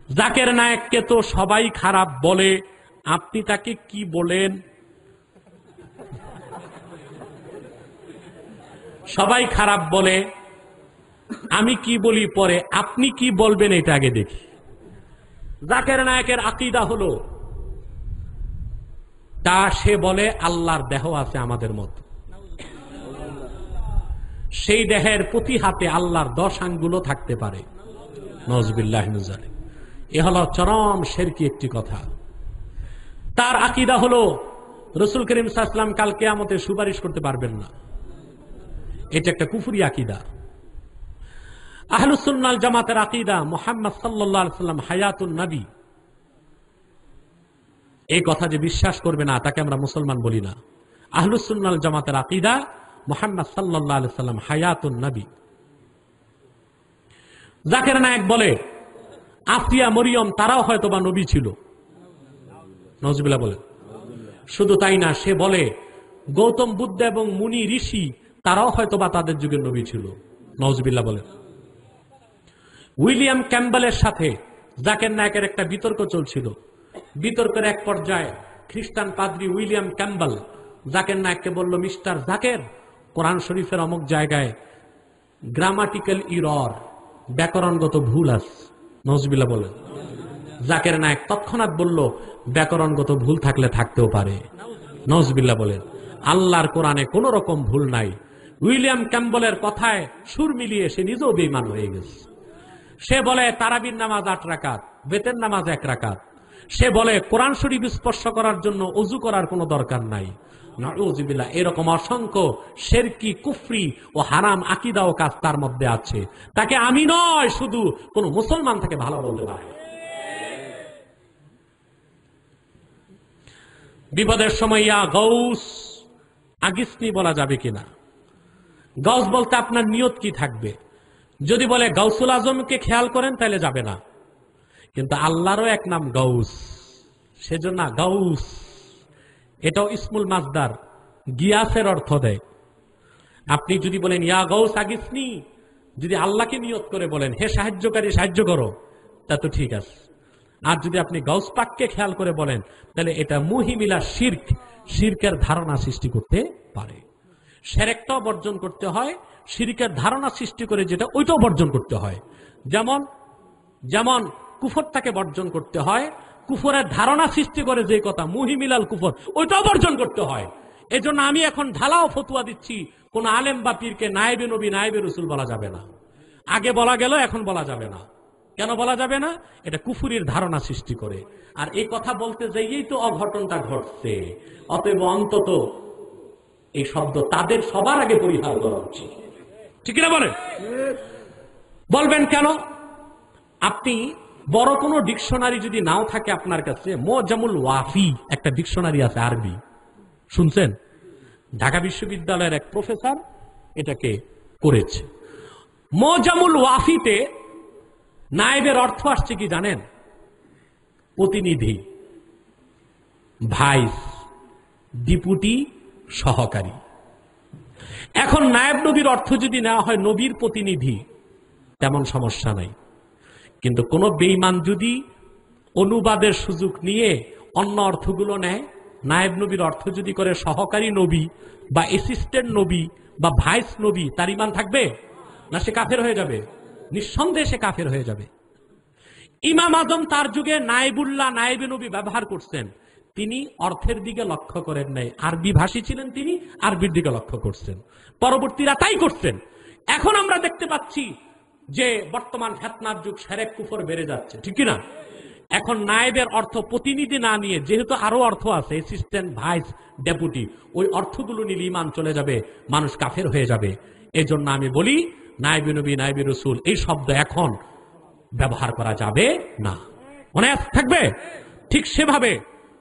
জাকের নায়েককে তো সবাই খারাপ বলে, আপনি তাকে কি বলেন? সবাই খারাপ বলে, আমি কি বলি পরে, আপনি কি বলবেন এটা আগে দেখি। জাকের নায়েকের আকীদা হলো তা সে বলে আল্লাহর দেহ আছে আমাদের মতো, সেই দেহের প্রতি হাতে আল্লাহর 10 আঙ্গুল থাকতে পারে। নাউযুবিল্লাহি মিন যালিক। এ হলো চরম শিরকি একটি কথা। তার আকীদা হলো রাসূল করিম সাল্লাল্লাহু আলাইহি ওয়াসাল্লাম কাল কিয়ামতে সুপারিশ করতে পারবেন না। এটা একটা কুফরি আকীদা। আহলুস সুন্নাহ ওয়াল জামাতের আকীদা মুহাম্মদ সাল্লাল্লাহু আলাইহি ওয়াসাল্লাম হায়াতুন নবী। এই কথা যে বিশ্বাস করবে না তাকে আমরা মুসলমান বলি না। আহলুস সুন্নাহ ওয়াল জামাতের আকীদা মুহাম্মদ সাল্লাল্লাহু আলাইহি ওয়াসাল্লাম হায়াতুন নবী। জাকের নায়েক বলে আসিয়া মরিয়ম তারাও হয়তোবা নবী ছিল। নাউযুবিল্লাহ বলেন। শুধু তাই না, সে বলে গৌতম বুদ্ধ এবং মুনি ঋষি তারাও হয়তোবা তাদের যুগের নবী ছিল। নাউযুবিল্লাহ বলেন। উইলিয়াম ক্যাম্বেলের সাথে জাকের নায়েকের একটা বিতর্ক চলছিল। বিতর্কের এক পর্যায়ে খ্রিস্টান পাদ্রী উইলিয়াম ক্যাম্বেল জাকের নায়েককে বলল, মিস্টার জাকের, কোরআন শরীফের অমুক জায়গায় গ্রামাটিক্যাল ইরর, ব্যাকরণগত ভুল আছে। নাউযুবিল্লাহ বলেন। জাকের নায়েক তৎক্ষণাৎ বলল, ব্যাকরণগত ভুল থাকলে থাকতেও পারে। নাউযুবিল্লাহ বলেন। আল্লাহর কোরআনে কোন রকম ভুল নাই। উইলিয়াম ক্যাম্বেলের কথায় সুর মিলিয়ে সে নিজেও বেঈমান হয়ে গেছে। সে বলে তারাবির নামাজ 8 রাকাত, বেতের নামাজ 1 রাকাত। সে বলে কোরআন শরীফ স্পর্শ করার জন্য ওযু করার কোনো দরকার নাই। নাউযুবিল্লাহ। এরকম অসংখ্য শিরকি, কুফরি ও হারাম আকীদা ও কাজ তার মধ্যে আছে। তাকে আমি নয়, শুধু কোন মুসলমান তাকে ভালো বলতে পারে। বিপদের সময় ইয়া গৌস আগিসনি বলা যাবে কিনা? গৌস বলতে আপনার নিয়ত কি থাকবে? যদি বলে গাউসুল আজমকে খেয়াল করেন তাহলে যাবে না, কিন্তু আল্লাহরও এক নাম গৌস, সেজন্য গৌস এটাও ইসমুল মাসদার, গিয়াসের অর্থ দেয়। আপনি যদি বলেন ইয়া গৌস আগিসনি, যদি আল্লাহকে নিয়ত করে বলেন হে সাহায্যকারী সাহায্য করো, তা তো ঠিক আছে। আর যদি আপনি গাউস পাককে খেয়াল করে বলেন তাহলে এটা মুহিমিলা শিরক, শিরকের ধারণা সৃষ্টি করতে পারে। শিরকটাও বর্জন করতে হয়, শিরকের ধারণা সৃষ্টি করে যেটা ওইটাও বর্জন করতে হয়। যেমন যেমন কুফরটাকে বর্জন করতে হয়, কুফরের ধারণা সৃষ্টি করে যে কথা মুহিমিলাল কুফর, ওইটাও বর্জন করতে হয়। এজন্য আমি এখন ঢালাও ফতোয়া দিচ্ছি, কোন আলেম বা পীরকে নায়েবে নবী নায়েবে রাসূল বলা যাবে না। আগে বলা গেল, এখন বলা যাবে না। কেন বলা যাবে না? এটা কুফরির ধারণা সৃষ্টি করে। আর এই কথা বলতে যাইয়েই তো অঘটনটা ঘটছে। অতএব অন্তত এই শব্দ তাদের সবার আগে পরিহার করা উচিত। ঠিক না বলেন? বলবেন কেন? আপনি বড় কোনো ডিকশনারি যদি নাও থাকে আপনার কাছে, মুজামুল ওয়াফি একটা ডিকশনারি আছে আরবি, শুনছেন? ঢাকা বিশ্ববিদ্যালয়ের এক প্রফেসর এটাকে করেছে। মুজামুল ওয়াফিতে নায়েবের অর্থ আসছে কি জানেন? প্রতিনিধি, ভাইস, ডেপুটি, সহকারী। এখন নায়েব নবীর অর্থ যদি নেওয়া হয় নবীর প্রতিনিধি, তেমন সমস্যা নাই। কিন্তু কোন বেঈমান যদি অনুবাদের সুযোগ নিয়ে অন্য অর্থগুলো নেয়, নায়েব নবীর অর্থ যদি করে সহকারী নবী বা অ্যাসিস্ট্যান্ট নবী বা ভাইস নবী, তার ঈমান থাকবে না? সে কাফের হয়ে যাবে, নিঃসন্দেহে সে কাফের হয়ে যাবে। ইমাম আজম তার যুগে নায়েবুল্লাহ, নায়েবে নবী ব্যবহার করছেন, তিনি অর্থের দিকে লক্ষ্য করেন নাই। আরবি ভাষী ছিলেন তিনি, আরবির দিকে লক্ষ্য করছেন। পরবর্তীরা তাই করছেন। এখন আমরা দেখতে পাচ্ছি যে বর্তমান ফিতনার যুগ, শিরক কুফর বেড়ে যাচ্ছে, ঠিক না? এখন নায়েবের অর্থ প্রতিনিধি না নিয়ে, যেহেতু আরো অর্থ আছে অ্যাসিস্ট্যান্ট, ভাইস, ডেপুটি, ওই অর্থগুলো নিলে ঈমান চলে যাবে, মানুষ কাফের হয়ে যাবে। এজন্য আমি বলি নায়েবে নবী নায়েবে রাসূল এই শব্দ এখন ব্যবহার করা যাবে না। মনে থাকবে? ঠিক সেভাবে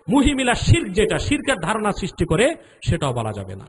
মুহিমিলা শিরক, যেটা শিরকের ধারণা সৃষ্টি করে, সেটাও বলা যাবে না।